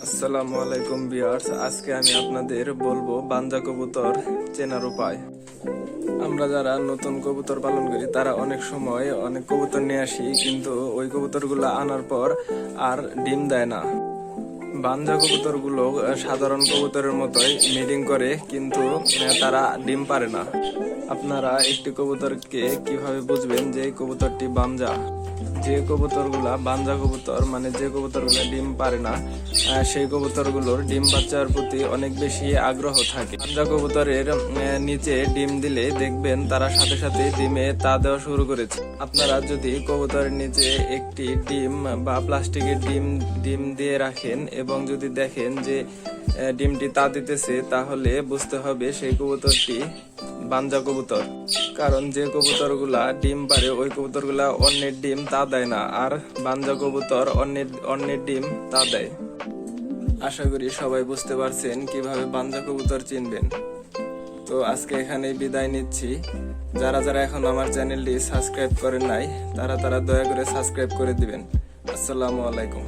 আসসালামু আলাইকুম ভিউয়ার্স, আজকে আমি আপনাদের বলবো বাঞ্জা কবুতর চেনার উপায়। আমরা যারা নতুন কবুতর পালন করি তারা অনেক সময় অনেক কবুতর নিয়ে আসি, কিন্তু ওই কবুতরগুলো আনার পর আর ডিম দেয় না। বাঞ্জা কবুতরগুলো সাধারণ কবুতরের মতোই মিটিং করে, কিন্তু তারা ডিম পারে না। আপনারা একটি কবুতরকে কিভাবে বুঝবেন যে এই কবুতরটি বাঞ্জা? যে কবুতরগুলা বাঞ্জা কবুতর, মানে যে কবুতরগুলা ডিম পারে না, সেই কবুতরগুলোর ডিম বাচ্চার প্রতি অনেক বেশি আগ্রহ থাকে। বাঞ্জা কবুতরের নিচে ডিম দিলে দেখবেন তারা সাথে সাথে ডিমে তা দেওয়া শুরু করেছে। আপনারা যদি কবুতরের নিচে একটি ডিম বা প্লাস্টিকের ডিম দিয়ে রাখেন এবং যদি দেখেন যে ডিমটি তা দিতেছে, তাহলে বুঝতে হবে সেই কবুতরটি বাঞ্জা কবুতর। কারণ যে কবুতরগুলা ডিম পারে ওই কবুতরগুলা অন্যের ডিম তা দেয় না, আর বাঞ্জা কবুতর অন্যের ডিম তা দেয়। আশা করি সবাই বুঝতে পারছেন কিভাবে বাঞ্জা কবুতর চিনবেন। তো আজকে এখানেই বিদায় নিচ্ছি। যারা যারা এখন আমার চ্যানেলটি সাবস্ক্রাইব করেন নাই, তারা দয়া করে সাবস্ক্রাইব করে দিবেন। আসসালামু আলাইকুম।